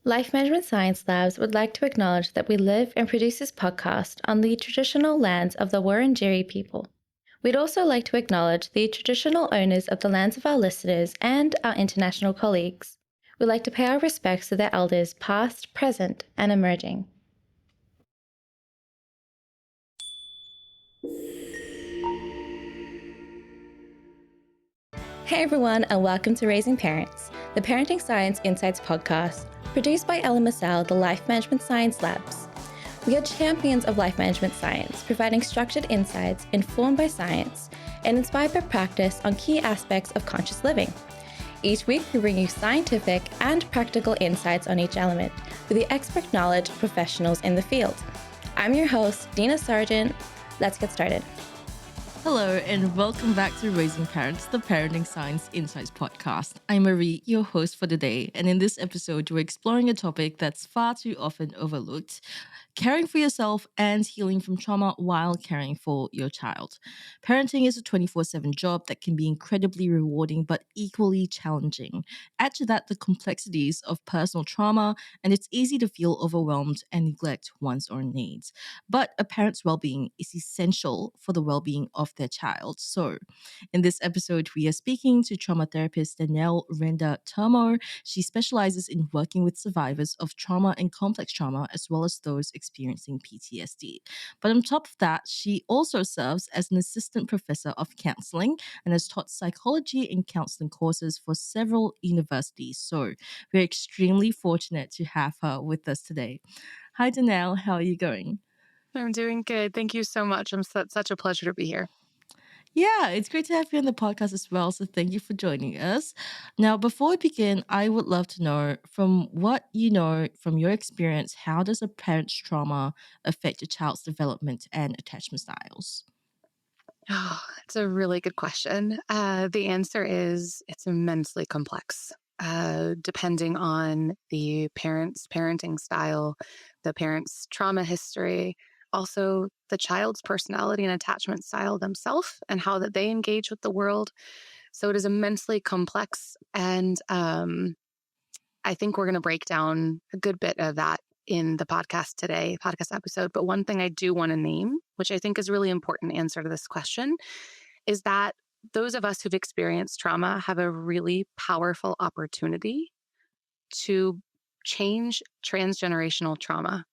Life Management Science Labs would like to acknowledge that we live and produce this podcast on the traditional lands of the Wurundjeri people. We'd also like to acknowledge the traditional owners of the lands of our listeners and our international colleagues. We'd like to pay our respects to their elders past, present, and emerging. Hey everyone, and welcome to Raising Parents, the Parenting Science Insights podcast, produced by Ellen Massal, the Life Management Science Labs. We are champions of life management science, providing structured insights informed by science and inspired by practice on key aspects of conscious living. Each week, we bring you scientific and practical insights on each element with the expert knowledge of professionals in the field. I'm your host, Dina Sargent. Let's get started. Hello and welcome back to Raising Parents, the Parenting Science Insights podcast. I'm Marie, your host for the day, and in this episode, we're exploring a topic that's far too often overlooked: caring for yourself and healing from trauma while caring for your child. Parenting is a 24/7 job that can be incredibly rewarding but equally challenging. Add to that the complexities of personal trauma, and it's easy to feel overwhelmed and neglect one's own needs. But a parent's well-being is essential for the well-being of their child. So, in this episode, we are speaking to trauma therapist Danielle Render Turmaud. She specializes in working with survivors of trauma and complex trauma, as well as those experiencing PTSD. But on top of that, she also serves as an assistant professor of counseling and has taught psychology and counseling courses for several universities. So, we're extremely fortunate to have her with us today. Hi, Danielle. How are you going? I'm doing good. Thank you so much. Such a pleasure to be here. Yeah, it's great to have you on the podcast as well. So thank you for joining us. Now, before we begin, I would love to know from what you know from your experience, how does a parent's trauma affect a child's development and attachment styles? Oh, it's a really good question. The answer is it's immensely complex, depending on the parent's parenting style, the parent's trauma history, also the child's personality and attachment style themselves, and how that they engage with the world. So it is immensely complex, and I think we're going to break down a good bit of that in the podcast episode. But one thing I do want to name, which I think is really important answer to this question, is that those of us who've experienced trauma have a really powerful opportunity to change transgenerational trauma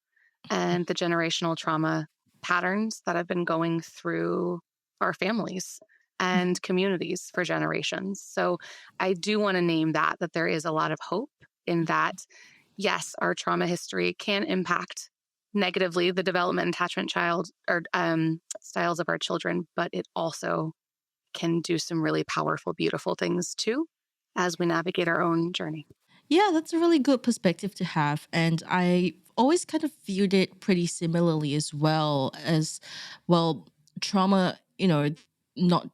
and the generational trauma patterns that have been going through our families and communities for generations. So I do want to name that there is a lot of hope in that. Yes, our trauma history can impact negatively the development and attachment child or styles of our children, but it also can do some really powerful, beautiful things too as we navigate our own journey. Yeah, that's a really good perspective to have. And I always kind of viewed it pretty similarly as well, trauma, not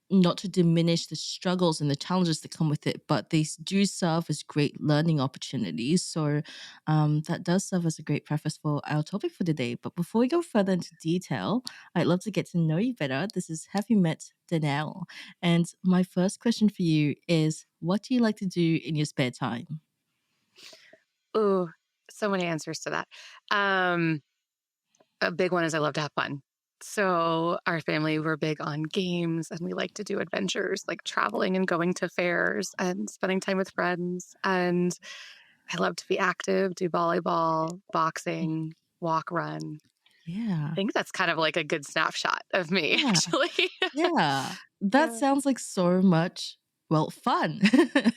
not to diminish the struggles and the challenges that come with it, but they do serve as great learning opportunities. So that does serve as a great preface for our topic for today. But before we go further into detail, I'd love to get to know you better. This is Have You Met Danielle? And my first question for you is, what do you like to do in your spare time? Ooh, so many answers to that. Um, a big one is I love to have fun. So our family, we're big on games and we like to do adventures like traveling and going to fairs and spending time with friends. And I love to be active, do volleyball, boxing, walk, run. I Yeah. think that's kind of like a good snapshot of me, Yeah. actually. Yeah. That Yeah. sounds like so much, well, fun.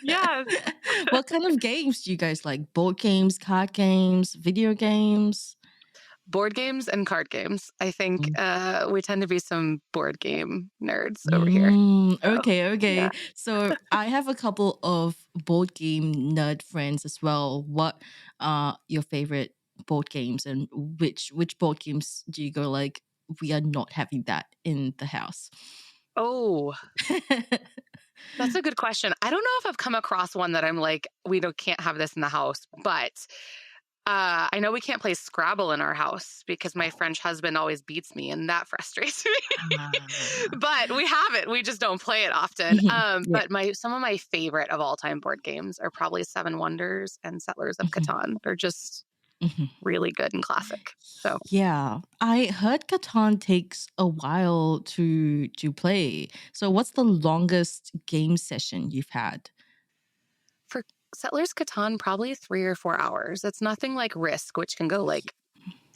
Yes. What kind of games do you guys like? Board games, card games, video games? Board games and card games. I think we tend to be some board game nerds over here. So, Okay. yeah. So I have a couple of board game nerd friends as well. What are your favorite board games, and which board games do you go like, we are not having that in the house? Oh, that's a good question. I don't know if I've come across one that I'm like, we can't have this in the house, but I know we can't play Scrabble in our house because my French husband always beats me, and that frustrates me. Ah. But we have it. We just don't play it often. Mhm. Yeah. But my some of my favorite of all time board games are probably Seven Wonders and Settlers of Mhm. Catan. They're just Mhm. really good and classic. So Yeah, I heard Catan takes a while to play. So what's the longest game session you've had? for Settlers Catan, probably 3 or 4 hours. It's nothing like Risk, which can go like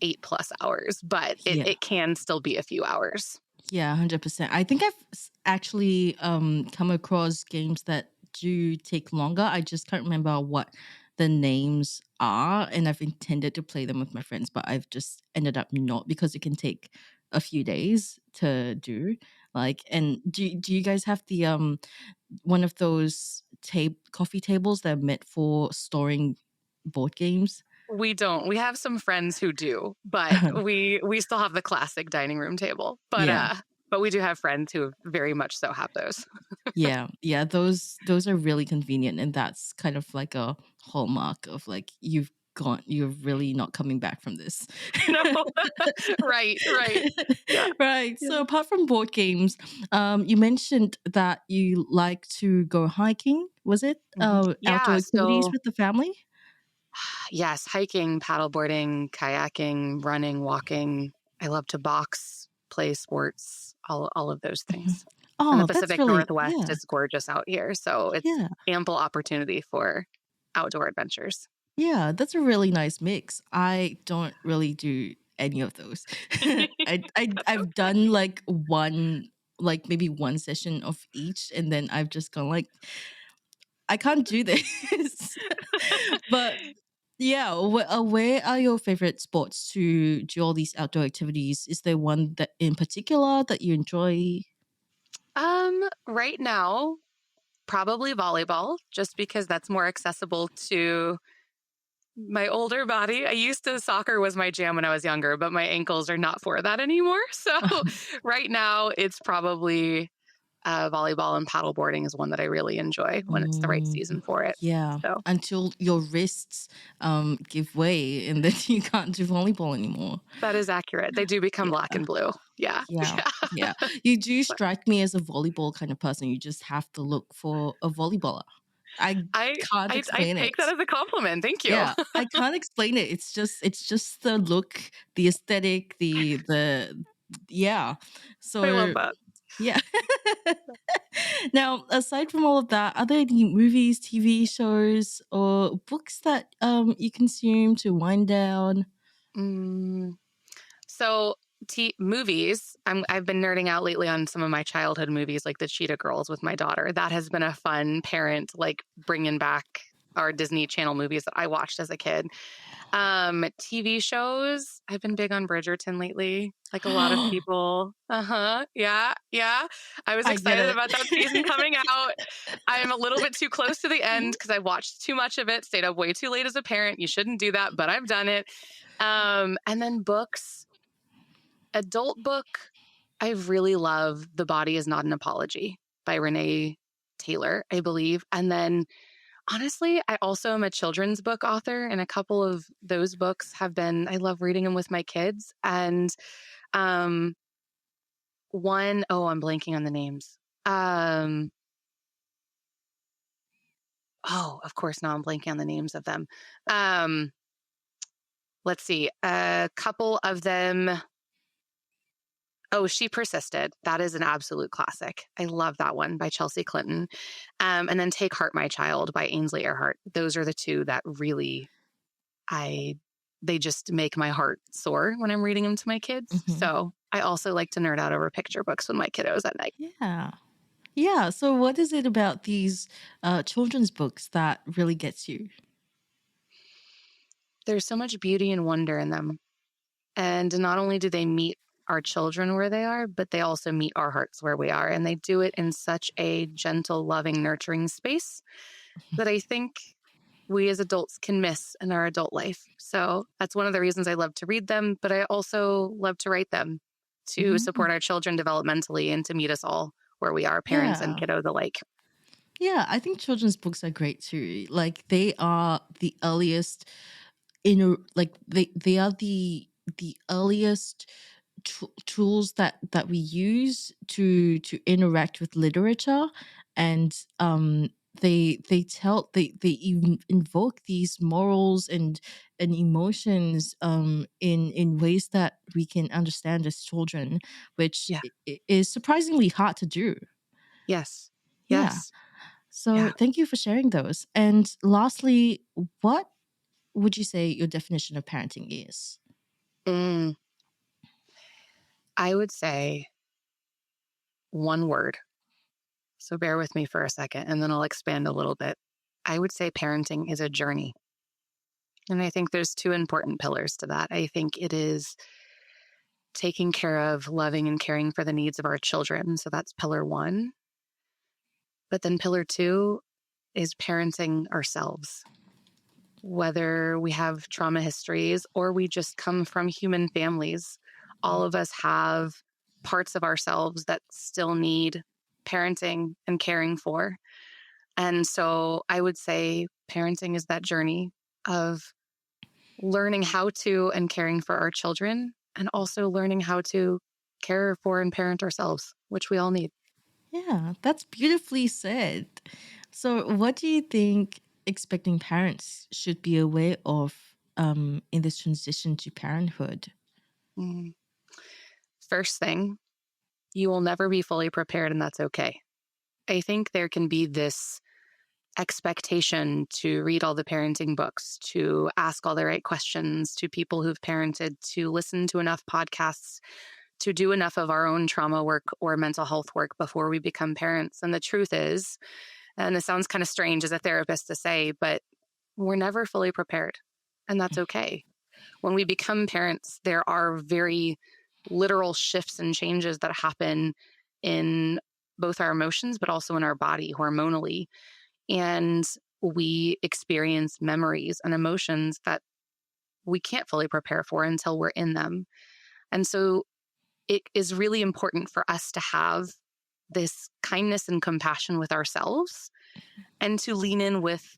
8+ hours, but it, Yeah. it can still be a few hours. Yeah, 100%. I think I've actually come across games that do take longer. I just can't remember what the names are, and I've intended to play them with my friends, but I've just ended up not because it can take a few days to do. Like, and do you guys have the one of those coffee tables that are meant for storing board games? We don't. We have some friends who do, but we still have the classic dining room table. Yeah. But we do have friends who very much so have those. Yeah, yeah, those are really convenient, and that's kind of like a hallmark of like you're really not coming back from this. No. Right, right. Yeah. Right. Yeah. So apart from board games, you mentioned that you like to go hiking. Was it outdoor Yeah, activities so with the family? yes, hiking, paddleboarding, kayaking, running, walking. I love to box, play sports, all of those Mhm. things. And the Oh, that's Pacific really Northwest yeah, is gorgeous out here, so it's yeah. ample opportunity for outdoor adventures. Yeah, that's a really nice mix. I don't really do any of those. I've done like one like maybe one session of each and then I've just gone like I can't do this. But yeah, where are your favorite spots to do all these outdoor activities? Is there one that in particular that you enjoy? Right now, probably volleyball, just because that's more accessible to my older body. I used to soccer was my jam when I was younger, but my ankles are not for that anymore. So right now, it's probably volleyball, and paddleboarding is one that I really enjoy when it's the right Mm, season for it. yeah, So until your wrists give way and then you can't do volleyball anymore. that is accurate. They do become black Yeah. and blue. Yeah. Yeah, Yeah. yeah. You do strike me as a volleyball kind of person. You just have to look for a volleyballer. I can't I explain take that it. as a compliment. Thank you. Yeah, I can't explain it. It's just the look, the aesthetic, the yeah. I love So that. yeah. Now, aside from all of that, are there any movies, TV shows, or books that you consume to wind down? Mm, So, movies. I've been nerding out lately on some of my childhood movies, like the Cheetah Girls with my daughter. That has been a fun parent, like bringing back our Disney Channel movies that I watched as a kid. TV shows. I've been big on Bridgerton lately. Like a lot of people. Yeah, yeah. I was I get excited it. about that season coming out. I'm a little bit too close to the end because I watched too much of it. Stayed up way too late as a parent. You shouldn't do that, but I've done it. And then books. Adult book, I really love The Body Is Not an Apology by Renee Taylor, I believe. And then honestly, I also am a children's book author, and a couple of those books have been, I love reading them with my kids. And um, I'm blanking on the names. Um, of course, now I'm blanking on the names of them. Um, let's see, a couple of them. Oh, She Persisted. That is an absolute classic. I love that one by Chelsea Clinton. And then Take Heart, My Child by Ainsley Earhart. Those are the two that really I they just make my heart soar when I'm reading them to my kids. Mhm. So I also like to nerd out over picture books with my kiddos at night. Yeah. Yeah. So, what is it about these children's books that really gets you? There's so much beauty and wonder in them. And not only do they meet our children where they are, but they also meet our hearts where we are. And they do it in such a gentle, loving, nurturing space that I think we as adults can miss in our adult life. So that's one of the reasons I love to read them, but I also love to write them to Mhm. support our children developmentally and to meet us all where we are, parents and Yeah. kiddos alike. Yeah. I think children's books are great too. Like, they are the earliest they are the earliest tools that we use to interact with literature, and they even invoke these morals and emotions in ways that we can understand as children, which Yeah. is surprisingly hard to do. Yes. Yeah. Yes. So Yeah. thank you for sharing those. And lastly, what would you say your definition of parenting is? Mm, I would say one word. So bear with me for a second and then I'll expand a little bit. I would say parenting is a journey. And I think there's two important pillars to that. I think it is taking care of, loving, and caring for the needs of our children. So that's pillar one. But then pillar two is parenting ourselves, whether we have trauma histories or we just come from human families. All of us have parts of ourselves that still need parenting and caring for. And so I would say parenting is that journey of learning how to and caring for our children, and also learning how to care for and parent ourselves, which we all need. Yeah, that's beautifully said. So, what do you think expecting parents should be aware of in this transition to parenthood? Mm. First thing, you will never be fully prepared, and that's okay. I think there can be this expectation to read all the parenting books, to ask all the right questions to people who've parented, to listen to enough podcasts, to do enough of our own trauma work or mental health work before we become parents. And the truth is, and this sounds kind of strange as a therapist to say, but we're never fully prepared. And that's okay. When we become parents, there are very literal shifts and changes that happen in both our emotions, but also in our body hormonally. And we experience memories and emotions that we can't fully prepare for until we're in them. And so it is really important for us to have this kindness and compassion with ourselves and to lean in with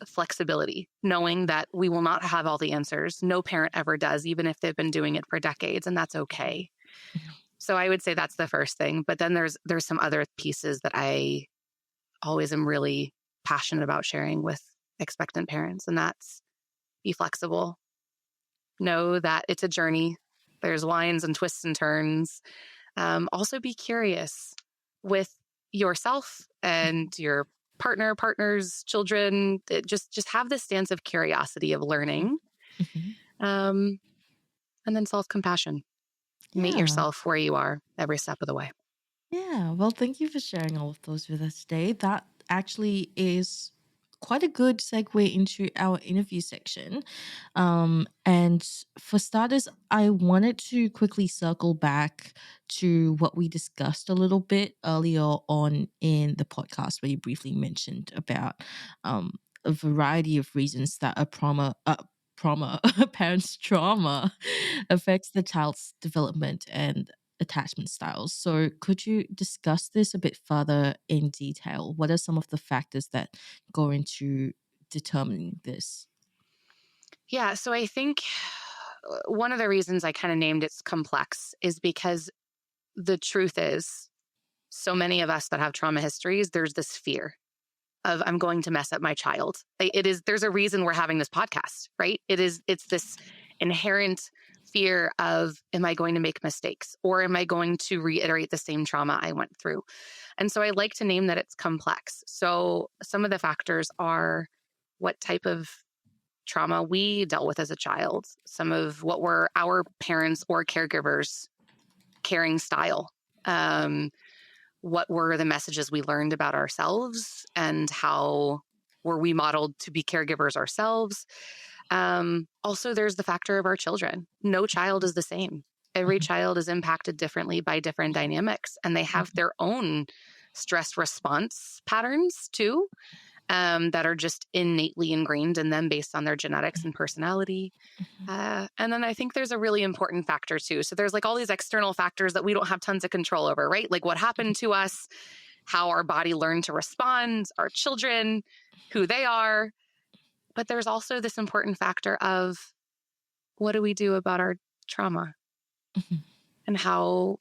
flexibility, knowing that we will not have all the answers. No parent ever does, even if they've been doing it for decades, and that's okay. So I would say that's the first thing. But then there's some other pieces that I always am really passionate about sharing with expectant parents, and that's be flexible. Know that it's a journey. There's lines and twists and turns. Also be curious with yourself and your partners, children. Just have this stance of curiosity, of learning, Mhm. um, and then self-compassion. Meet Yeah. yourself where you are every step of the way. Yeah, well, thank you for sharing all of those with us today. That actually is quite a good segue into our interview section. And for starters, I wanted to quickly circle back to what we discussed a little bit earlier on in the podcast, where you briefly mentioned about a variety of reasons that a parent's trauma affects the child's development and attachment styles. So, could you discuss this a bit further in detail? What are some of the factors that go into determining this? Yeah, so I think one of the reasons I kind of named it's complex is because the truth is, so many of us that have trauma histories, there's this fear of I'm going to mess up my child. It is there's a reason we're having this podcast, right? It's this inherent fear of am I going to make mistakes or am I going to reiterate the same trauma I went through? And so I like to name that it's complex. So some of the factors are what type of trauma we dealt with as a child, some of what were our parents or caregivers' caring style. What were the messages we learned about ourselves and how were we modeled to be caregivers ourselves? Also, there's the factor of our children. No child is the same. Every Mhm, child is impacted differently by different dynamics, and they have mhm, their own stress response patterns too, that are just innately ingrained in them based on their genetics and personality. mhm, And then I think there's a really important factor too. So there's like all these external factors that we don't have tons of control over, right? Like what happened to us, how our body learned to respond, our children, who they are. But there's also this important factor of what do we do about our trauma Mhm, and how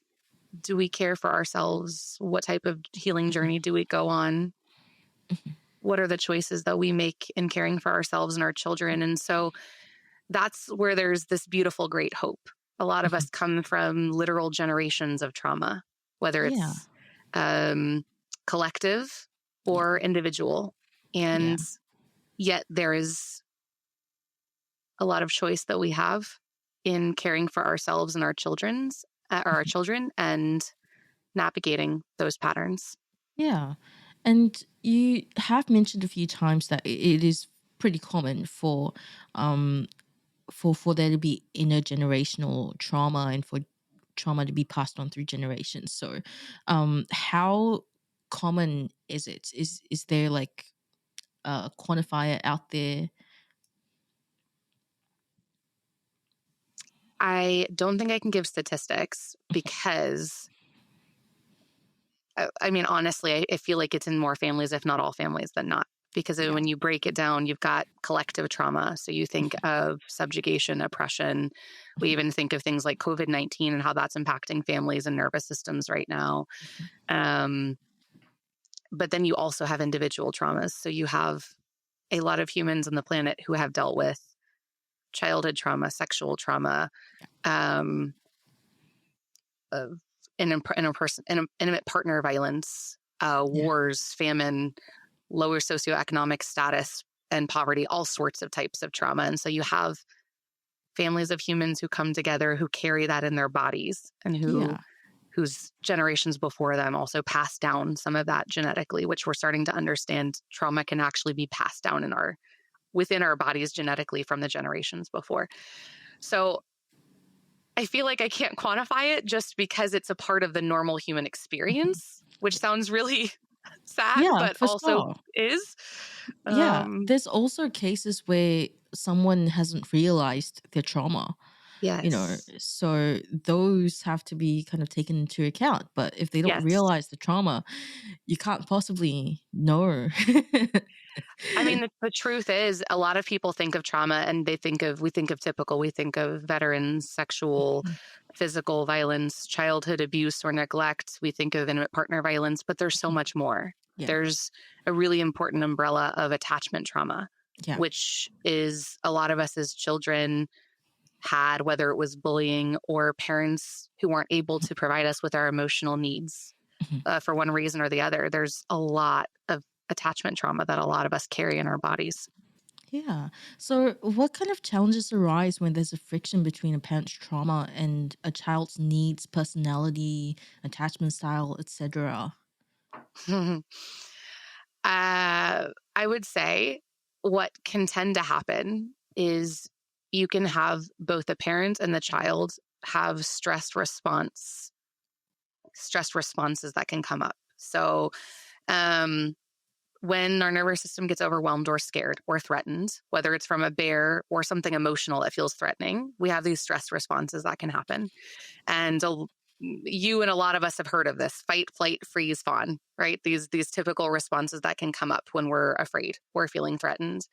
do we care for ourselves? What type of healing mhm, journey do we go on? mhm. What are the choices that we make in caring for ourselves and our children? And so that's where there's this beautiful, great hope. A lot of Mhm. us come from literal generations of trauma, whether Yeah, it's um, collective yeah, or individual. yeah, And yet there is a lot of choice that we have in caring for ourselves and our our mhm, children and navigating those patterns. yeah. And you have mentioned a few times that it is pretty common um for there to be intergenerational trauma and for trauma to be passed on through generations. So, how common is it? Is there like a quantifier out there? I don't think I can give statistics because, I mean, honestly, I feel like it's in more families, if not all families, than not. Because Yeah. when you break it down, you've got collective trauma. So you think Mhm, of subjugation, oppression. We even think of things like COVID-19 and how that's impacting families and nervous systems right now. mhm, Um, but then you also have individual traumas. So you have a lot of humans on the planet who have dealt with childhood trauma, sexual trauma, yeah. um, of intimate partner violence, Yeah. wars, famine, lower socioeconomic status, and poverty, all sorts of types of trauma. And so you have families of humans who come together who carry that in their bodies and Yeah. whose generations before them also passed down some of that genetically, which we're starting to understand trauma can actually be passed down within our bodies genetically from the generations before. So I feel like I can't quantify it just because it's a part of the normal human Mhm. experience, which sounds really sad, Yeah, but for also sure. is. Yeah, Um, there's also cases where someone hasn't realized their trauma, yes. so those have to be kind of taken into account. But if they don't Yes. realize the trauma, you can't possibly know. I mean, the truth is, a lot of people think of trauma and we think of typical, we think of veterans, sexual, Mhm. physical violence, childhood abuse or neglect. We think of intimate partner violence, but there's so much more. Yeah, There's a really important umbrella of attachment trauma, yeah, which is a lot of us as children had, whether it was bullying or parents who weren't able to provide us with our emotional needs mhm. for one reason or the other. There's a lot of attachment trauma that a lot of us carry in our bodies. Yeah. So, what kind of challenges arise when there's a friction between a parent's trauma and a child's needs, personality, attachment style, etc.? I would say what can tend to happen is you can have both the parent and the child have stress responses that can come up. So, um, when our nervous system gets overwhelmed or scared or threatened, whether it's from a bear or something emotional that feels threatening, we have these stress responses that can happen. And you and a lot of us have heard of this: fight, flight, freeze, fawn, right? These typical responses that can come up when we're afraid or feeling threatened.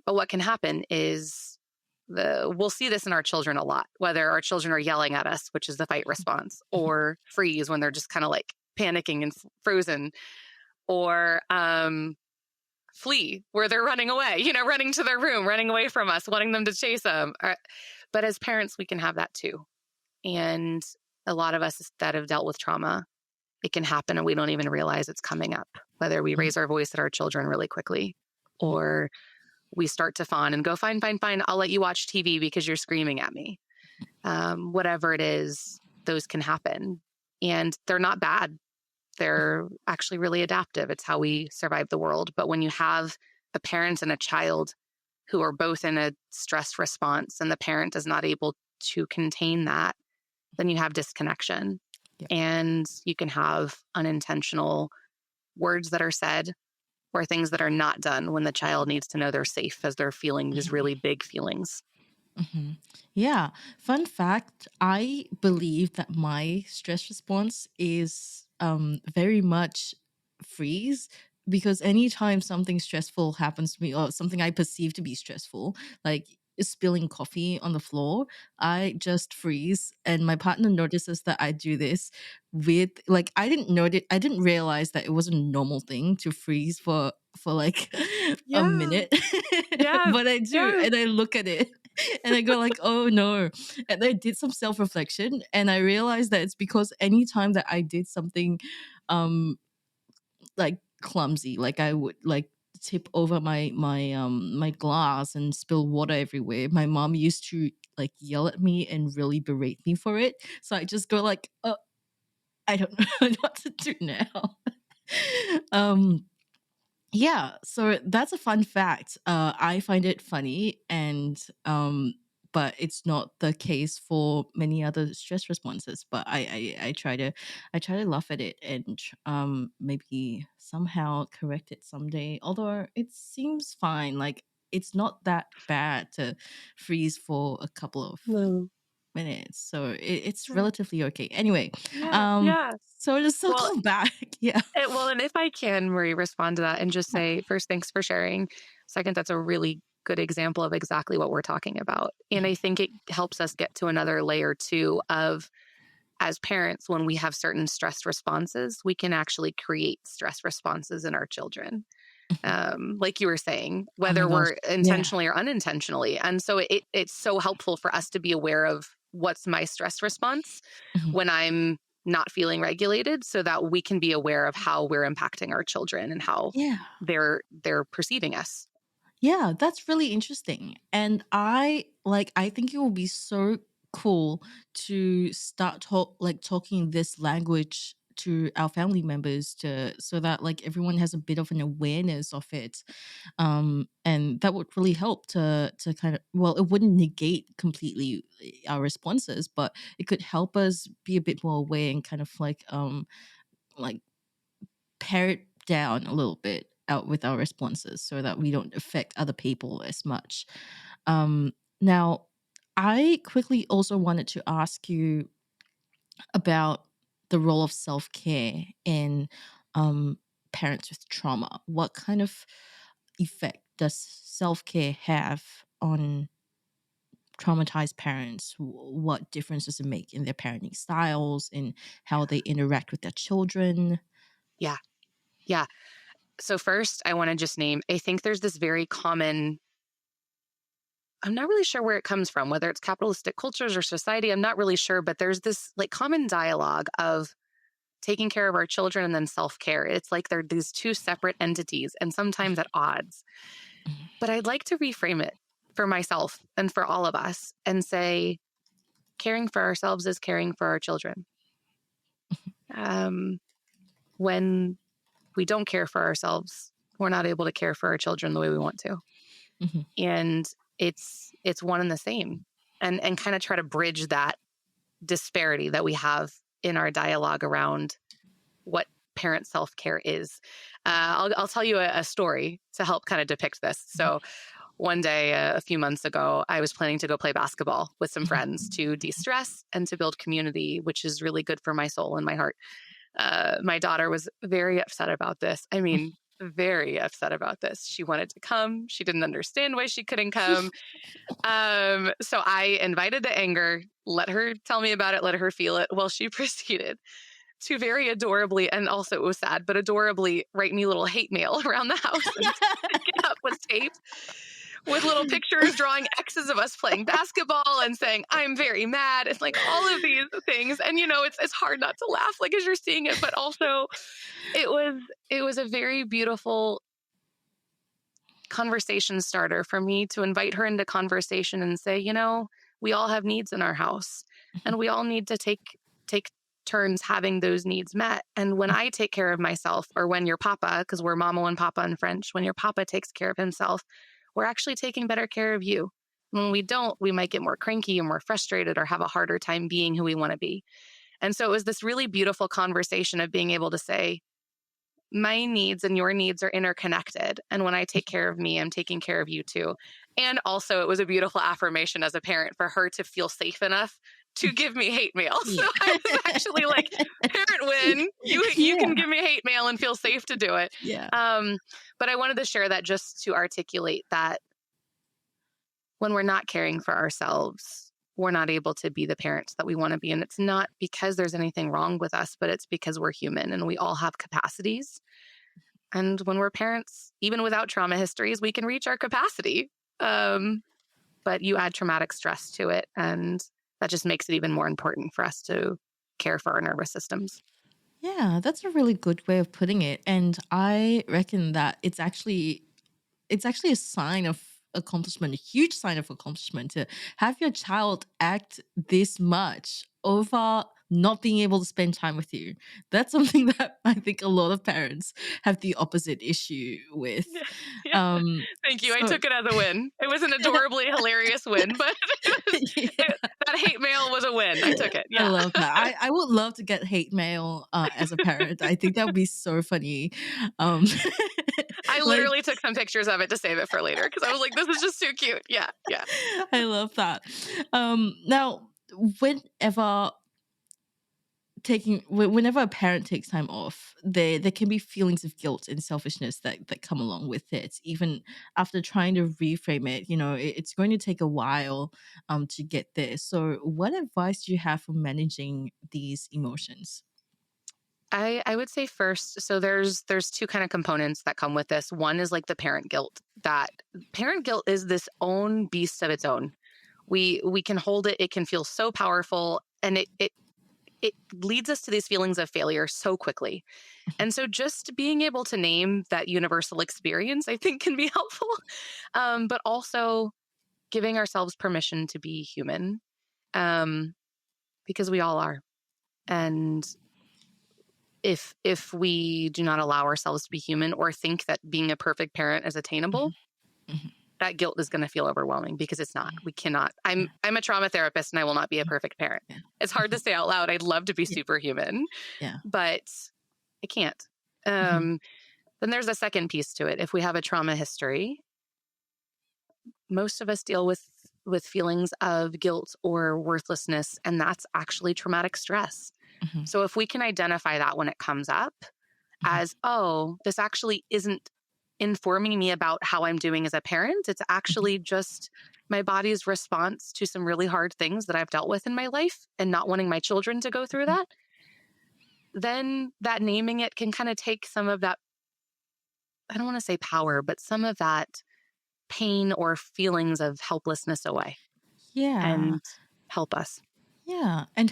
But what can happen is we'll see this in our children a lot, whether our children are yelling at us, which is the fight response, or freeze when they're just kind of like panicking and frozen, or flee where they're running away, running to their room, running away from us, wanting them to chase them. But as parents, we can have that too. And a lot of us that have dealt with trauma, it can happen and we don't even realize it's coming up, whether we Mhm, raise our voice at our children really quickly mhm, or we start to fawn and go, fine, fine, fine. I'll let you watch TV because you're screaming at me. Whatever it is, those can happen. And they're not bad. They're actually really adaptive. It's how we survive the world. But when you have a parent and a child who are both in a stress response and the parent is not able to contain that, then you have disconnection yeah. and you can have unintentional words that are said or things that are not done when the child needs to know they're safe as they're feeling these really big feelings. Mhm. Yeah. Fun fact, I believe that my stress response is very much freeze, because anytime something stressful happens to me or something I perceive to be stressful, like spilling coffee on the floor, I just freeze. And my partner notices that I do this with like I didn't realize that it was a normal thing to freeze for like a Yeah. minute. Yes. But I do, Yes. and I look at it and I go like, oh no. And I did some self-reflection and I realized that it's because anytime that I did something um like clumsy, like I would like tip over my glass and spill water everywhere, my mom used to like yell at me and really berate me for it. So I just go like, I don't know what to do now. um yeah, so that's a fun fact. I find it funny, and but it's not the case for many other stress responses. But I try to laugh at it and maybe somehow correct it someday. Although it seems fine, like it's not that bad to freeze for a couple of No. minutes, so it's Yeah. relatively okay. Anyway, Yeah. um, Yeah. so to Well, circle back, yeah. and if I can, Marie, respond to that and just say, first, thanks for sharing. Second, that's a really good example of exactly what we're talking about. And I think it helps us get to another layer too of as parents, when we have certain stress responses, we can actually create stress responses in our children. Like you were saying, Oh my whether gosh. we're Yeah. intentionally or unintentionally. And so it's so helpful for us to be aware of what's my stress response Mhm. when I'm not feeling regulated so that we can be aware of how we're impacting our children and how Yeah. they're perceiving us. Yeah, that's really interesting. And I think it will be so cool to start talking this language to our family members to so that like everyone has a bit of an awareness of it. And that would really help to kind of, well, it wouldn't negate completely our responses, but it could help us be a bit more aware and kind of like pare it down a little bit out with our responses so that we don't affect other people as much. Um, Now, I quickly also wanted to ask you about the role of self care in um, parents with trauma. What kind of effect does self care have on traumatized parents? What difference does it make in their parenting styles, in how they interact with their children? Yeah. Yeah. So first, I want to just name, I think there's this very common, I'm not really sure where it comes from, whether it's capitalistic cultures or society, I'm not really sure, but there's this like common dialogue of taking care of our children and then self-care. It's like they're these two separate entities and sometimes at odds. But I'd like to reframe it for myself and for all of us and say caring for ourselves is caring for our children. Um, when we don't care for ourselves, we're not able to care for our children the way we want to. Mhm, And it's one and the same. And kind of try to bridge that disparity that we have in our dialogue around what parent self-care is. I'll tell you a story to help kind of depict this. mhm, So one day a few months ago, I was planning to go play basketball with some mhm, friends to de-stress and to build community, which is really good for my soul and my heart. My daughter was very upset about this. I mean, very upset about this. She wanted to come. She didn't understand why she couldn't come. So I invited the anger, let her tell me about it, let her feel it. Well, she proceeded to very adorably, and also it was sad, but adorably write me little hate mail around the house and stick it up with tape with little pictures drawing X's of us playing basketball and saying, I'm very mad. It's like all of these things. And it's hard not to laugh like as you're seeing it, but also it was it was a very beautiful conversation starter for me to invite her into conversation and say, we all have needs in our house and we all need to take turns having those needs met. And when I take care of myself, or when your papa, because we're mama and papa in French, when your papa takes care of himself, we're actually taking better care of you. When we don't, we might get more cranky and more frustrated or have a harder time being who we want to be. And so it was this really beautiful conversation of being able to say, my needs and your needs are interconnected. And when I take care of me, I'm taking care of you too. And also, it was a beautiful affirmation as a parent for her to feel safe enough to give me hate mail. Yeah. So I was actually like, parent win, you Yeah. can give me hate mail and feel safe to do it. Yeah. But I wanted to share that just to articulate that when we're not caring for ourselves, we're not able to be the parents that we want to be. And it's not because there's anything wrong with us, but it's because we're human and we all have capacities. And when we're parents, even without trauma histories, we can reach our capacity. But you add traumatic stress to it, and that just makes it even more important for us to care for our nervous systems. Yeah, that's a really good way of putting it. And I reckon that it's actually a sign of accomplishment, a huge sign of accomplishment to have your child act this much over not being able to spend time with you. That's something that I think a lot of parents have the opposite issue with. Yeah, yeah. Um, Thank you. I so took it as a win. It was an adorably hilarious win, but yeah. that hate mail was a win. I took it. I Yeah. love that. I would love to get hate mail as a parent. I think that would be so funny. Um, I like literally took some pictures of it to save it for later because I was like, this is just too cute. Yeah. Yeah. I love that. Now, whenever whenever a parent takes time off, there can be feelings of guilt and selfishness that come along with it. Even after trying to reframe it, it's going to take a while to get there. So, what advice do you have for managing these emotions? I would say first, so there's two kind of components that come with this. One is like the parent guilt. That parent guilt is this own beast of its own. We can hold it. It can feel so powerful, and it leads us to these feelings of failure so quickly. And so just being able to name that universal experience, I think, can be helpful. But also giving ourselves permission to be human, um, because we all are. And if we do not allow ourselves to be human or think that being a perfect parent is attainable, Mhm, mhm, that guilt is going to feel overwhelming because it's not. mhm. We cannot. I'm Yeah, I'm a trauma therapist and I will not be a mhm, perfect parent. yeah, It's hard to mhm, say out loud. I'd love to be yeah, superhuman, yeah. but I can't. Mhm, Um, then there's a second piece to it. If we have a trauma history, most of us deal with feelings of guilt or worthlessness, and that's actually traumatic stress. mhm, So if we can identify that when it comes up mhm, as, oh, this actually isn't informing me about how I'm doing as a parent, it's mhm, actually just my body's response to some really hard things that I've dealt with in my life and not wanting my children to go through mhm. that, then that naming it can kind of take some of that, I don't want to say power, but some of that pain or feelings of helplessness away Yeah, and help us. yeah. And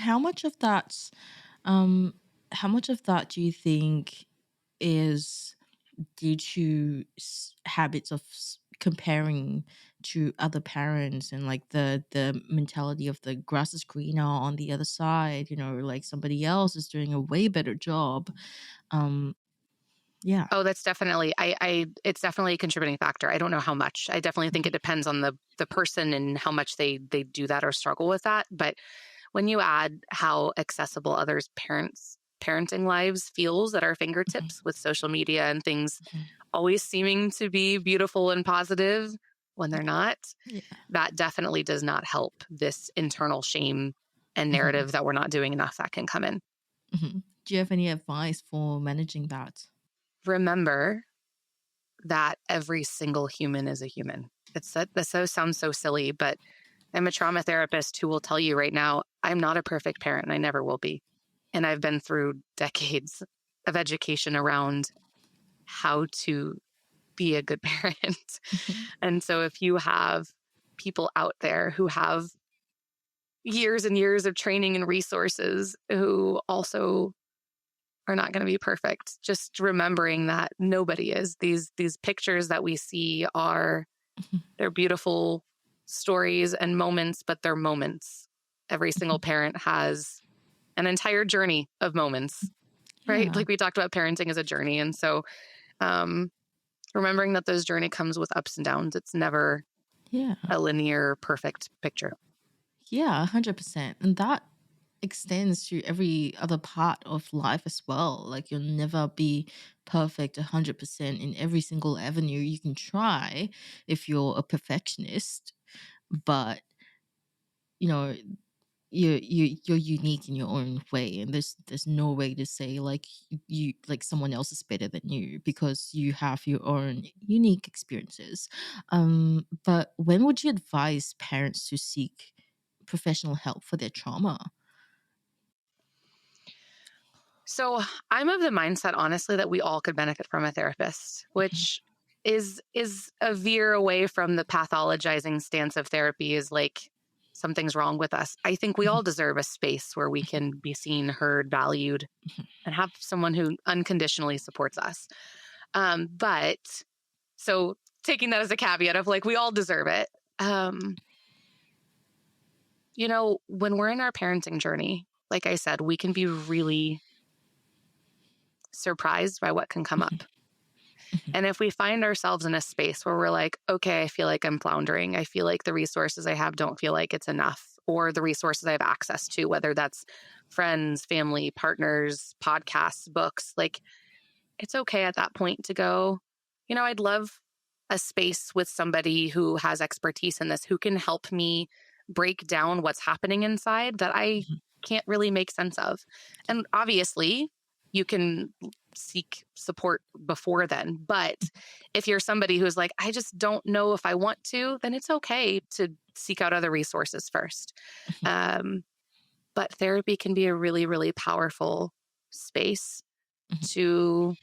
um, how much of that do you think is due to habits of comparing to other parents and like the mentality of the grass is greener on the other side, like somebody else is doing a way better job. um yeah. Oh, that's definitely it's definitely a contributing factor. I don't know how much. I definitely think it Mhm, depends on the person and how much they do that or struggle with that. But when you add how accessible others' parenting lives feels at our mhm, fingertips with social media and things mhm. always seeming to be beautiful and positive when they're not, Yeah. that definitely does not help this internal shame and Mhm, narrative that we're not doing enough that can come in. mhm. Do you have any advice for managing that? Remember that every single human is a human. That so sounds so silly, but I'm a trauma therapist who will tell you right now, I'm not a perfect parent and I never will be. And I've been through decades of education around how to be a good parent. Mhm, And so if you have people out there who have years and years of training and resources who also are not going to be perfect, just remembering that nobody is. These pictures that we see are, mhm, they're beautiful stories and moments, but they're moments. Every single mhm. parent has an entire journey of moments, right? Yeah. Like we talked about parenting as a journey. And so um, remembering that those journey comes with ups and downs. It's never Yeah. a linear, perfect picture. Yeah, 100%. And that extends to every other part of life as well. Like you'll never be perfect 100% in every single avenue. You can try if you're a perfectionist, but you know, you're unique in your own way, and there's no way to say like you like someone else is better than you because you have your own unique experiences. But when would you advise parents to seek professional help for their trauma? So I'm of the mindset, honestly, that we all could benefit from a therapist, which is a veer away from the pathologizing stance of therapy is like something's wrong with us. I think we all deserve a space where we can be seen, heard, valued, and have someone who unconditionally supports us. But so taking that as a caveat of like we all deserve it. Um, when we're in our parenting journey, like I said, we can be really surprised by what can come up. And if we find ourselves in a space where we're like, okay, I feel like I'm floundering, I feel like the resources I have don't feel like it's enough, or the resources I have access to, whether that's friends, family, partners, podcasts, books, like it's okay at that point to go, I'd love a space with somebody who has expertise in this, who can help me break down what's happening inside that I can't really make sense of. And obviously, you can seek support before then. But if you're somebody who's like, I just don't know if I want to, then it's okay to seek out other resources first. Um, but therapy can be a really, really powerful space to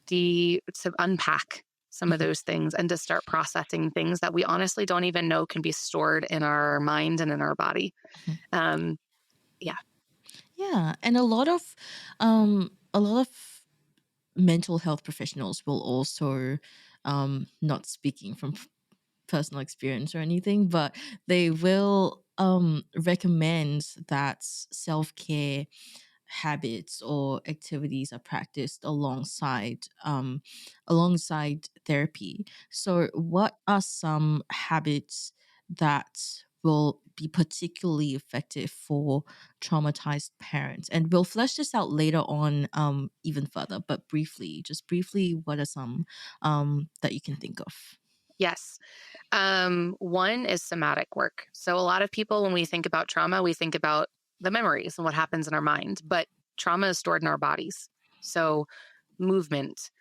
to unpack some of those things and to start processing things that we honestly don't even know can be stored in our mind and in our body. Um, yeah. Yeah, and a lot of mental health professionals will also, not speaking from personal experience or anything, but they will recommend that self-care habits or activities are practiced alongside therapy. So what are some habits that will be particularly effective for traumatized parents? And we'll flesh this out later on, even further, but just briefly, what are some that you can think of? Yes. One is somatic work. So a lot of people, when we think about trauma, we think about the memories and what happens in our mind, but trauma is stored in our bodies. So movement,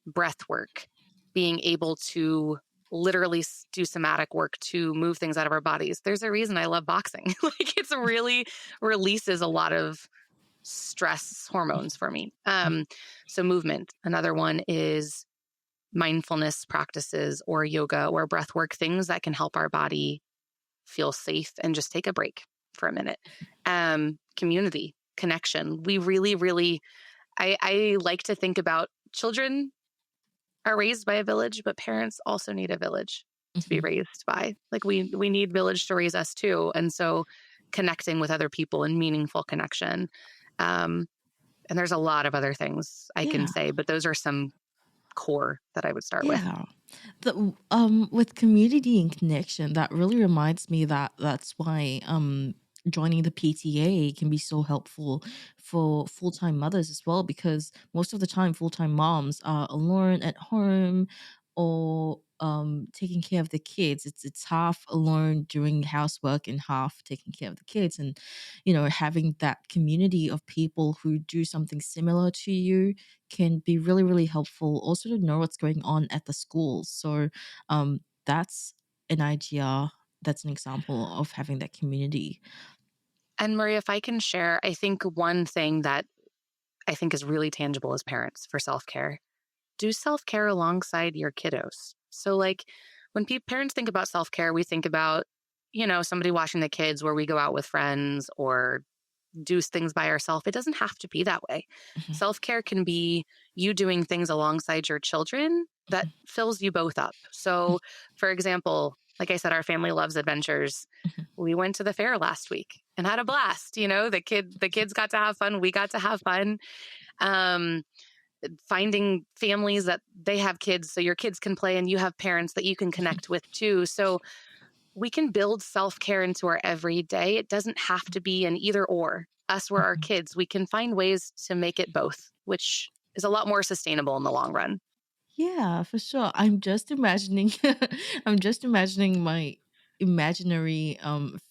breath work, being able to literally do somatic work to move things out of our bodies. There's a reason I love boxing. Like it's really releases a lot of stress hormones for me. So movement. Another one is mindfulness practices or yoga or breath work, things that can help our body feel safe and just take a break for a minute. Community, connection. We really, really, I like to think about children are raised by a village, but parents also need a village to be Mhm. raised by. Like we need village to raise us too. And so connecting with other people and meaningful connection. Um, and there's a lot of other things I can Yeah. say, but those are some core that I would start with. Yeah. With community and connection, that really reminds me that that's why joining the PTA can be so helpful for full-time mothers as well, because most of the time full-time moms are alone at home or taking care of the kids. It's half alone doing housework and half taking care of the kids. And having that community of people who do something similar to you can be really, really helpful also to know what's going on at the schools. So that's an idea. That's an example of having that community. And Maria, if I can share, I think one thing that I think is really tangible as parents for self care, do self care alongside your kiddos. So, like when parents think about self care, we think about, somebody watching the kids where we go out with friends or do things by ourselves. It doesn't have to be that way. Mhm, Self care can be you doing things alongside your children that mhm, fills you both up. So, for example, like I said, our family loves adventures. mhm, We went to the fair last week and had a blast. The kids got to have fun. We got to have fun. Um, Finding families that they have kids so your kids can play and you have parents that you can connect with too. So we can build self-care into our everyday. It doesn't have to be an either or. Us or our mhm. kids. We can find ways to make it both, which is a lot more sustainable in the long run. Yeah, for sure. I'm just imagining I'm just imagining my imaginary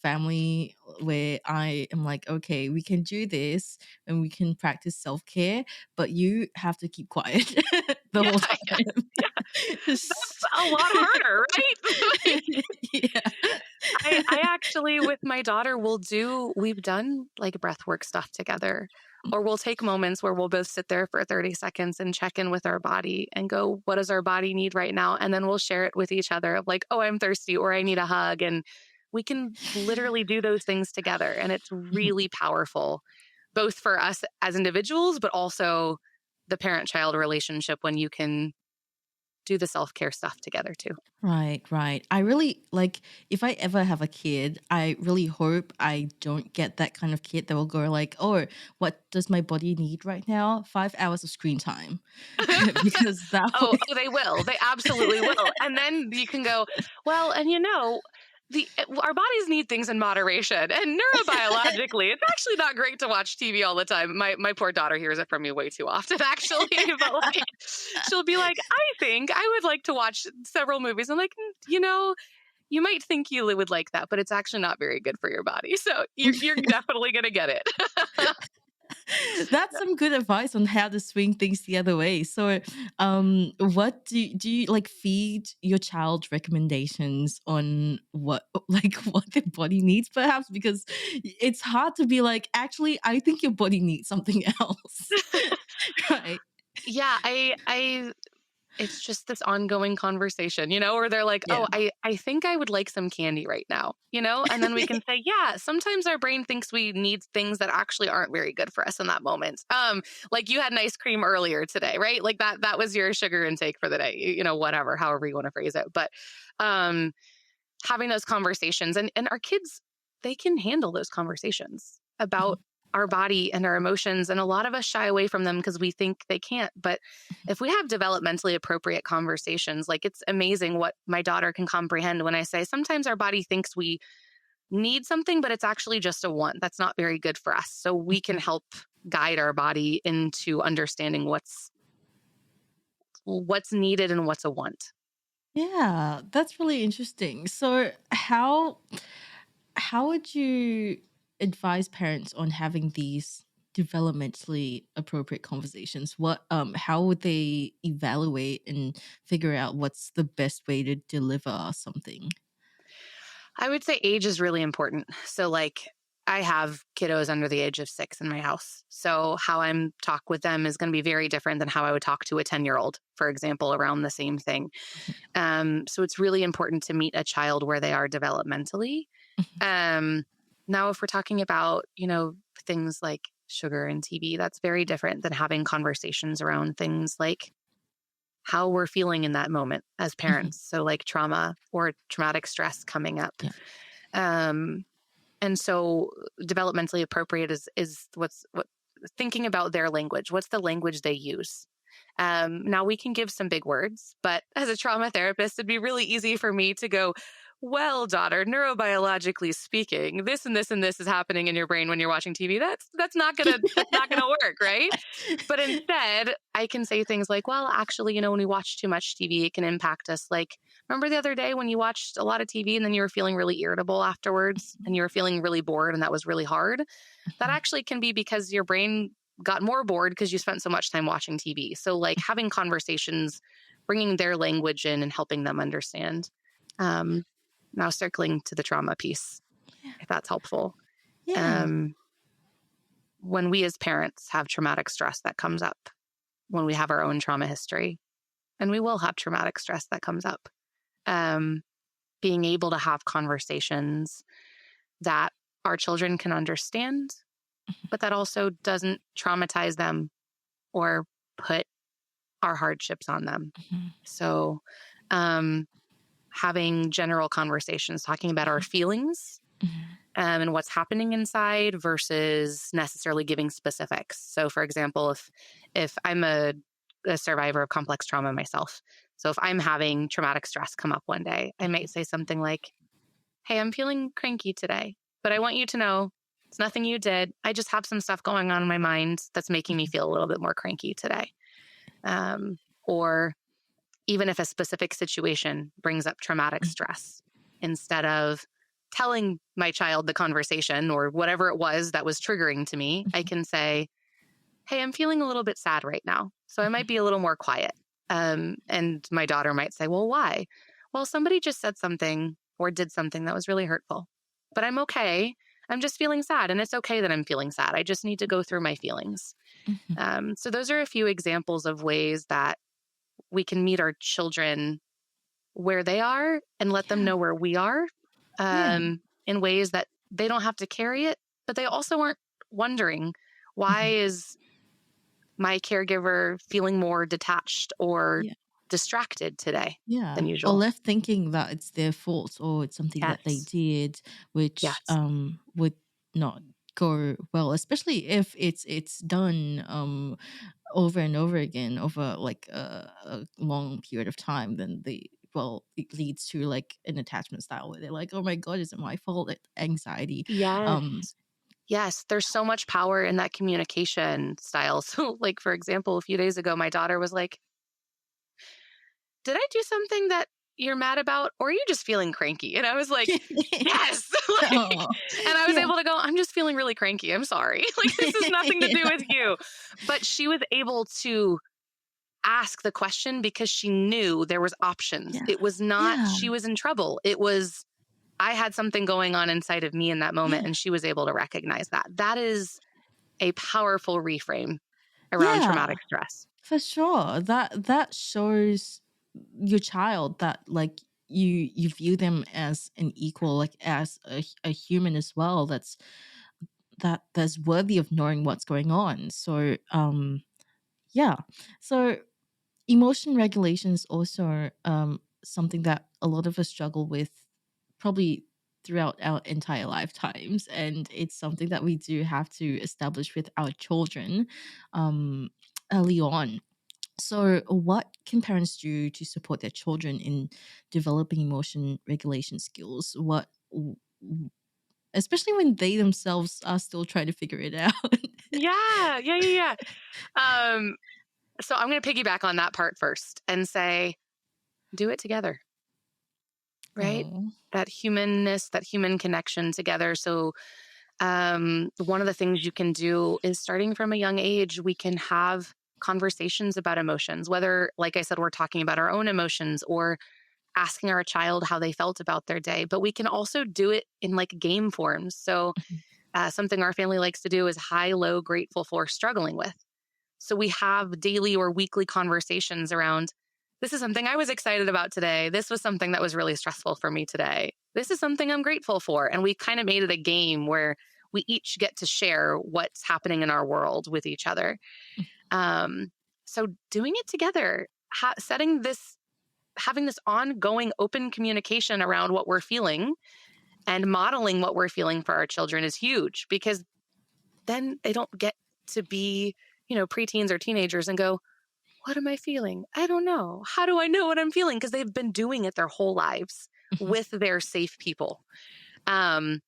family where I am like, okay, we can do this and we can practice self-care, but you have to keep quiet the Yeah, whole yeah, time. yeah. Just- That's a lot harder, right? yeah. I actually, with my daughter, we've done like breath work stuff together. Or we'll take moments where we'll both sit there for 30 seconds and check in with our body and go, what does our body need right now? And then we'll share it with each other of like, oh, I'm thirsty or I need a hug. And we can literally do those things together. And it's really powerful, both for us as individuals, but also the parent child relationship when you can do the self care stuff together too. Right, right. I really like if I ever have a kid, I really hope I don't get that kind of kid that will go like, "Oh, what does my body need right now? 5 hours of screen time," because that Oh, would. oh, they will. They absolutely will. And then you can go, well, and our bodies need things in moderation. And neurobiologically, it's actually not great to watch TV all the time. My poor daughter hears it from me way too often, actually. But like, she'll be like, I think I would like to watch several movies. I'm like, you might think you would like that, but it's actually not very good for your body. So you're definitely gonna get it. That's some good advice on how to swing things the other way. So, what do you like feed your child recommendations on what like what their body needs, perhaps? Because it's hard to be like, actually, I think your body needs something else, right? Yeah, I it's just this ongoing conversation, or they're like, Yeah. oh, I think I would like some candy right now, and then we can say, yeah, sometimes our brain thinks we need things that actually aren't very good for us in that moment. Like you had an ice cream earlier today, right? Like that was your sugar intake for the day, whatever, however you want to phrase it. But um having those conversations and our kids, they can handle those conversations about our body and our emotions. And a lot of us shy away from them because we think they can't. But if we have developmentally appropriate conversations, like it's amazing what my daughter can comprehend when I say sometimes our body thinks we need something, but it's actually just a want. That's not very good for us. So we can help guide our body into understanding what's needed and what's a want. Yeah, that's really interesting. So, how would you advise parents on having these developmentally appropriate conversations? What how would they evaluate and figure out what's the best way to deliver something? I would say age is really important. So, like, I have kiddos under the age of 6 in my house. So, how I'm talk with them is going to be very different than how I would talk to a 10-year-old, for example, around the same thing. So, it's really important to meet a child where they are developmentally. Um, Now, if we're talking about, things like sugar and TV, that's very different than having conversations around things like how we're feeling in that moment as parents. So, like trauma or traumatic stress coming up. Yeah. Um, and so developmentally appropriate is what thinking about their language. What's the language they use? Now we can give some big words, but as a trauma therapist, it'd be really easy for me to go, well, daughter, neurobiologically speaking, this and this and this is happening in your brain when you're watching TV. That's not gonna work, right? But instead, I can say things like, well, actually, when we watch too much TV, it can impact us. Like, remember the other day when you watched a lot of TV and then you were feeling really irritable afterwards and you were feeling really bored and that was really hard? That actually can be because your brain got more bored because you spent so much time watching TV. So, like, having conversations, bringing their language in and helping them understand. Um, Now, circling to the trauma piece, Yeah. if that's helpful. Yeah. Um, when we as parents have traumatic stress that comes up, when we have our own trauma history, and we will have traumatic stress that comes up, um, being able to have conversations that our children can understand, but that also doesn't traumatize them or put our hardships on them. Mhm. So, um, having general conversations, talking about our feelings Mhm. and what's happening inside versus necessarily giving specifics. So, for example, if I'm a survivor of complex trauma myself, so if I'm having traumatic stress come up one day, I might say something like, "Hey, I'm feeling cranky today, but I want you to know it's nothing you did. I just have some stuff going on in my mind that's making me feel a little bit more cranky today." Or even if a specific situation brings up traumatic stress instead of telling my child the conversation or whatever it was that was triggering to me, I Mhm. can say, hey, I'm feeling a little bit sad right now. So I might Mhm. be a little more quiet. And my daughter might say, well, why? Well, somebody just said something or did something that was really hurtful, but I'm okay. I'm just feeling sad. And it's okay that I'm feeling sad. I just need to go through my feelings. Mhm. So those are a few examples of ways that we can meet our children where they are and let them Yeah. know where we are, Yeah. in ways that they don't have to carry it, but they also aren't wondering, why Mhm. is my caregiver feeling more detached or Yeah. distracted today Yeah. than Or usual? left thinking that it's their fault or it's something that they Yes. did, which Yes. would not go well, especially if it's done over and over again over like a long period of time. Then it leads to like an attachment style where they're like, oh my god, is it my fault? Anxiety. Yes. Um, Yes. There's so much power in that communication style. So, like, for example, a few days ago, my daughter was like, did I do something that you're mad about? Or are you just feeling cranky? And I was like, yes. oh, And I was yeah. able to go, I'm just feeling really cranky. I'm sorry. Like, this has nothing to do with you. But she was able to ask the question because she knew there was options. Yeah. It was not Yeah. she was in trouble. It was I had something going on inside of me in that moment, Yeah. and she was able to recognize that. That is a powerful reframe around Yeah. traumatic stress. For sure. That shows your child that like you view them as an equal, like as a human as well. That's worthy of knowing what's going on. So yeah. So emotion regulation is also something that a lot of us struggle with probably throughout our entire lifetimes, and it's something that we do have to establish with our children um early on. So, what can parents do to support their children in developing emotion regulation skills? Especially when they themselves are still trying to figure it out. Yeah, yeah, yeah, yeah. So I'm going to piggyback on that part first and say, do it together, right? Oh. That humanness, that human connection together. So, one of the things you can do is starting from a young age, we can have conversations about emotions, whether, like I said, we're talking about our own emotions or asking our child how they felt about their day, but we can also do it in like game forms. So, something our family likes to do is high, low, grateful for, struggling with. So we have daily or weekly conversations around, this is something I was excited about today. This was something that was really stressful for me today. This is something I'm grateful for. And we kind of made it a game where we each get to share what's happening in our world with each other. Um, so doing it together, setting this, having this ongoing open communication around what we're feeling and modeling what we're feeling for our children is huge, because then they don't get to be, preteens or teenagers and go, what am I feeling? I don't know. How do I know what I'm feeling? Because they've been doing it their whole lives with their safe people. Um,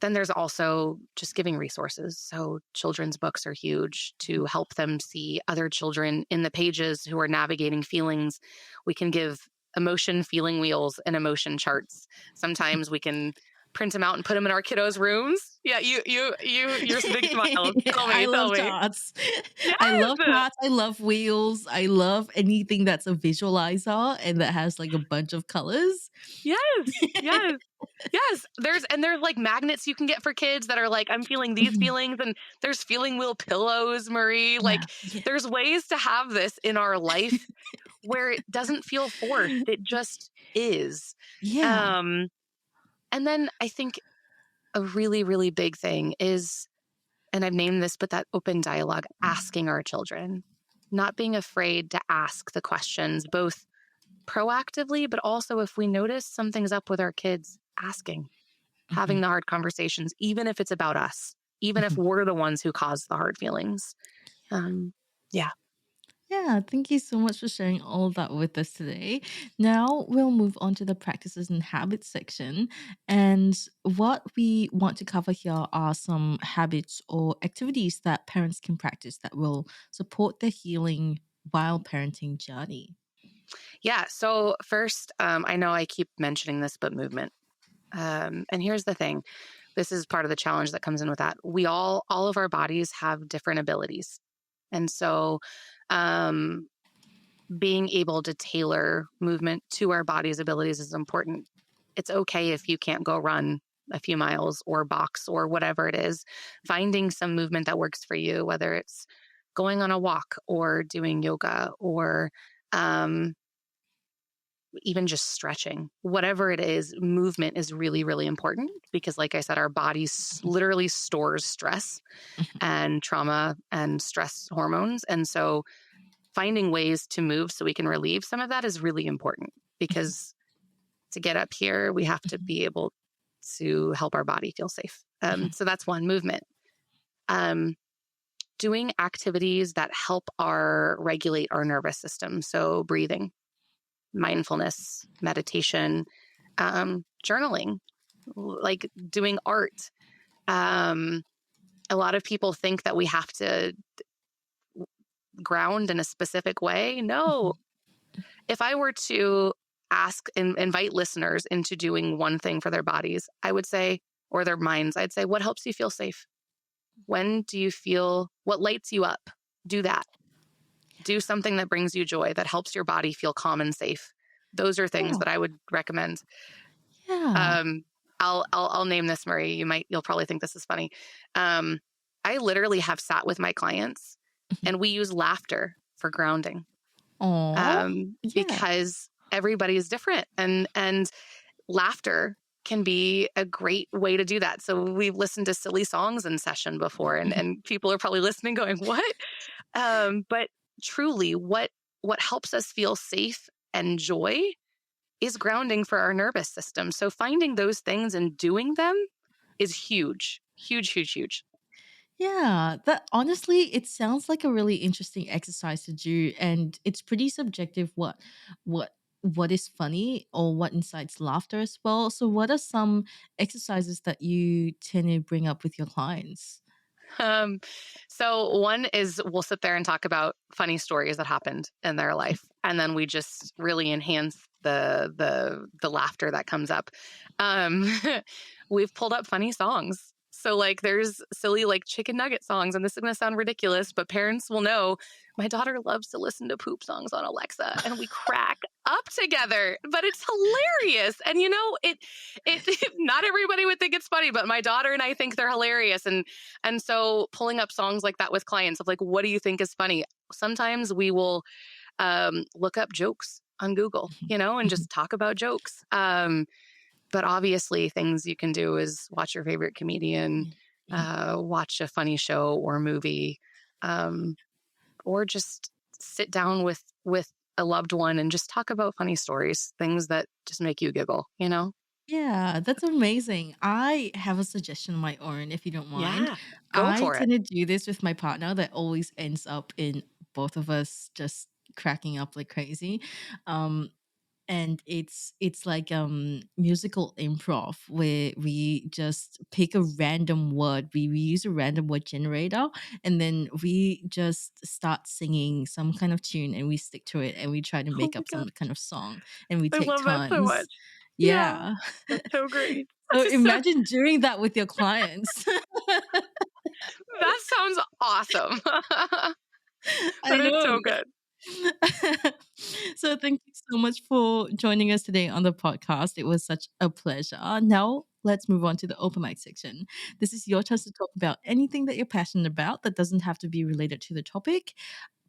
then there's also just giving resources. So children's books are huge to help them see other children in the pages who are navigating feelings. We can give emotion feeling wheels and emotion charts. Sometimes we can print them out and put them in our kiddos' rooms. Yeah, your big smile. I Tell love me. charts. Yes, I love charts. I love wheels. I love anything that's a visualizer and that has like a bunch of colors. yes, yes. Yes, there's like magnets you can get for kids that are like, I'm feeling these Mhm. feelings, and there's feeling wheel pillows, Marie. Yeah. Like, Yeah. there's ways to have this in our life where it doesn't feel forced. It just is. Yeah. Um, and then I think a really, really big thing is, and I've named this, but that open dialogue, asking our children, not being afraid to ask the questions, both proactively, but also if we notice something's up with our kids, asking, having Mhm. the hard conversations, even if it's about us, even if Mhm. we're the ones who cause the hard feelings. Um, yeah. Yeah, thank you so much for sharing all of that with us today. Now we'll move on to the practices and habits section. And what we want to cover here are some habits or activities that parents can practice that will support their healing while parenting journey. Yeah. So first, I know I keep mentioning this, but movement. And here's the thing. This is part of the challenge that comes in with that. All of our bodies have different abilities. And so, um, being able to tailor movement to our body's abilities is important. It's okay if you can't go run a few miles or box or whatever it is. Finding some movement that works for you, whether it's going on a walk or doing yoga or um, even just stretching, whatever it is, movement is really, really important because, like I said, our body literally stores stress and trauma and stress hormones. And so finding ways to move so we can relieve some of that is really important because to get up here, we have to be able to help our body feel safe. So that's one movement. Um, Doing activities that help regulate our nervous system. So breathing, mindfulness, meditation, journaling, like doing art. Um, a lot of people think that we have to ground in a specific way. No, if I were to ask and invite listeners into doing one thing for their bodies, I would say, or their minds, I'd say, what helps you feel safe? When do you feel what lights you up? Do that. Do something that brings you joy, that helps your body feel calm and safe. Those are things Oh, that I would recommend. yeah. Um, I'll name this, Marie. You'll probably think this is funny. Um, I literally have sat with my clients and we use laughter for grounding. Oh, yeah. Because everybody is different and laughter can be a great way to do that. So we've listened to silly songs in session before and people are probably listening going, what? But truly what helps us feel safe and joy is grounding for our nervous system. So finding those things and doing them is huge, huge, huge, huge. Yeah, that honestly, it sounds like a really interesting exercise to do, and it's pretty subjective what what is funny or what incites laughter as well. So, what are some exercises that you tend to bring up with your clients? Um, so one is we'll sit there and talk about funny stories that happened in their life, and then we just really enhance the laughter that comes up. Um, we've pulled up funny songs. So like there's silly like chicken nugget songs, and this is gonna sound ridiculous, but parents will know my daughter loves to listen to poop songs on Alexa, and we crack up together, but it's hilarious. And it not everybody would think it's funny, but my daughter and I think they're hilarious. And so pulling up songs like that with clients of like, what do you think is funny? Sometimes we will look up jokes on Google, and just talk about jokes. But obviously, things you can do is watch your favorite comedian, watch a funny show or movie, um, or just sit down with a loved one and just talk about funny stories, things that just make you giggle. Yeah, that's amazing. I have a suggestion of my own, if you don't mind. Yeah, go I for it. tend to do this with my partner that always ends up in both of us just cracking up like crazy. Um, and it's like musical improv where we just pick a random word. We use a random word generator and then we just start singing some kind of tune and we stick to it and we try to Oh make my up some God. kind of song and we I take love that so much. turns. Yeah, Yeah. that's so great. So That's so imagine doing that with your clients. that sounds awesome. I That is know. so good. So thank you so much for joining us today on the podcast. It was such a pleasure. Now let's move on to the open mic section. This is your chance to talk about anything that you're passionate about that doesn't have to be related to the topic.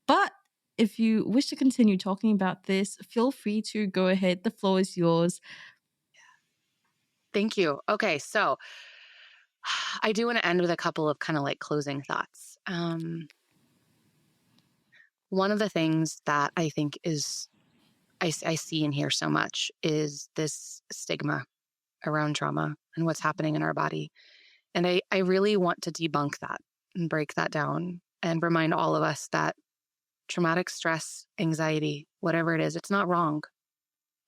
But if you wish to continue talking about this, feel free to go ahead. The floor is yours. Thank you. Okay, so I do want to end with a couple of kind of like closing thoughts. One of the things that I think I see and hear so much is this stigma around trauma and what's happening in our body. And I really want to debunk that and break that down and remind all of us that traumatic stress, anxiety, whatever it is, it's not wrong.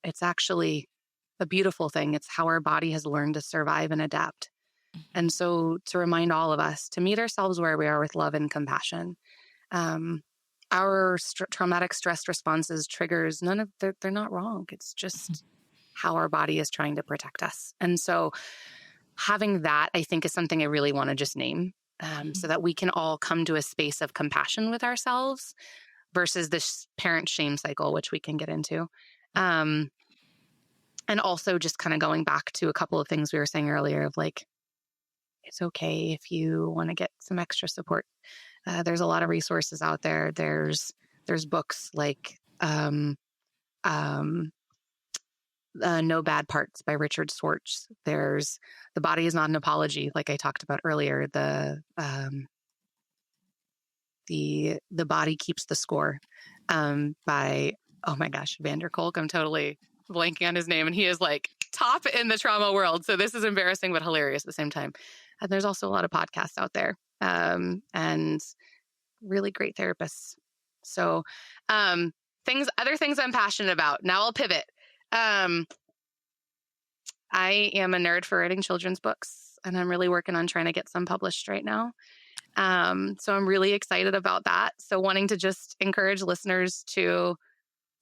It's actually a beautiful thing. It's how our body has learned to survive and adapt. And so to remind all of us to meet ourselves where we are with love and compassion. Um, our traumatic stress responses, triggers, they're not wrong. It's just how our body is trying to protect us. And so having that, I think, is something I really want to just name, so that we can all come to a space of compassion with ourselves versus this parent shame cycle, which we can get into. And also just kind of going back to a couple of things we were saying earlier of like, it's okay if you want to get some extra support. There's a lot of resources out there. There's books like No Bad Parts by Richard Schwartz. There's The Body Is Not an Apology, like I talked about earlier. The Body Keeps the Score by, oh my gosh, Vander Kolk. I'm totally blanking on his name, and he is like top in the trauma world. So this is embarrassing but hilarious at the same time. And there's also a lot of podcasts out there, and really great therapists. So other things I'm passionate about. Now I'll pivot. I am a nerd for writing children's books, and I'm really working on trying to get some published right now. So I'm really excited about that. So wanting to just encourage listeners to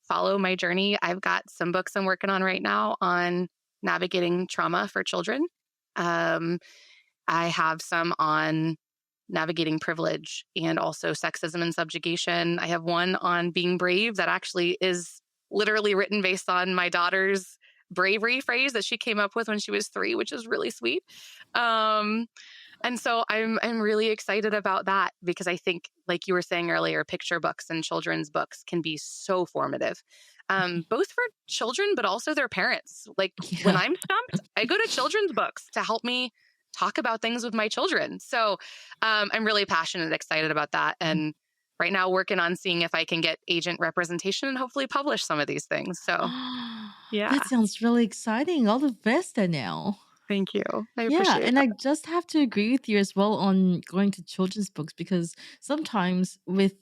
follow my journey. I've got some books I'm working on right now on navigating trauma for children. I have some on navigating privilege and also sexism and subjugation. I have one on being brave that actually is literally written based on my daughter's bravery phrase that she came up with when she was 3, which is really sweet. And so I'm really excited about that, because I think, like you were saying earlier, picture books and children's books can be so formative, both for children, but also their parents. Like when I'm stumped, I go to children's books to help me talk about things with my children. So I'm really passionate and excited about that. And right now working on seeing if I can get agent representation and hopefully publish some of these things. So yeah. That sounds really exciting. All the best, Danielle. Thank you. I Yeah, appreciate and that. I just have to agree with you as well on going to children's books, because sometimes with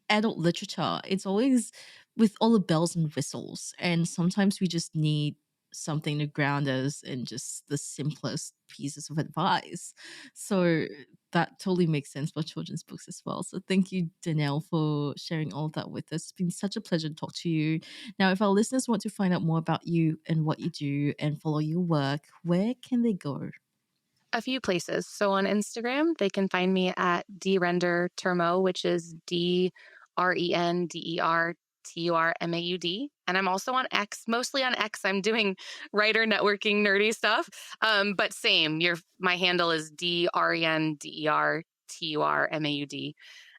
adult literature, it's always with all the bells and whistles, and sometimes we just need something to ground us in just the simplest pieces of advice. So that totally makes sense for children's books as well. So thank you, Danielle, for sharing all of that with us. It's been such a pleasure to talk to you. Now, if our listeners want to find out more about you and what you do and follow your work, where can they go? A few places. So on Instagram, they can find me at Render Turmaud, which is DRenderTurmaud. And I'm also on X, mostly on X. I'm doing writer networking, nerdy stuff. But same, my handle is DRenderTurmaud.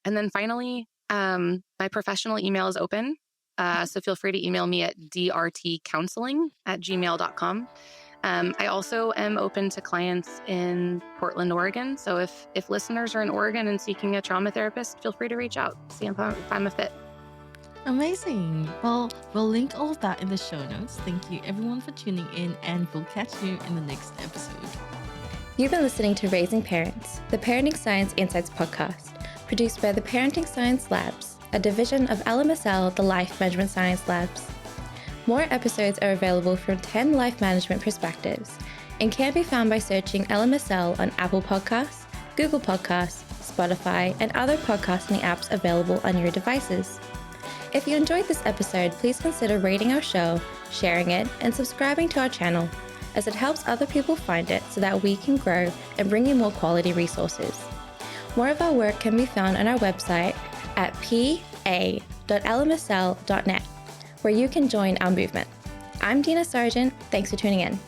And then finally, my professional email is open. So feel free to email me at drtcounseling@gmail.com. I also am open to clients in Portland, Oregon. So if listeners are in Oregon and seeking a trauma therapist, feel free to reach out, see if I'm a fit. Amazing. Well, we'll link all of that in the show notes. Thank you everyone for tuning in, and we'll catch you in the next episode. You've been listening to Raising Parents, the Parenting Science Insights podcast, produced by the Parenting Science Labs, a division of LMSL, the Life Management Science Labs. More episodes are available from 10 life management perspectives and can be found by searching LMSL on Apple Podcasts, Google Podcasts, Spotify, and other podcasting apps available on your devices. If you enjoyed this episode, please consider rating our show, sharing it, and subscribing to our channel, as it helps other people find it so that we can grow and bring you more quality resources. More of our work can be found on our website at pa.lmsl.net, where you can join our movement. I'm Dina Sargent. Thanks for tuning in.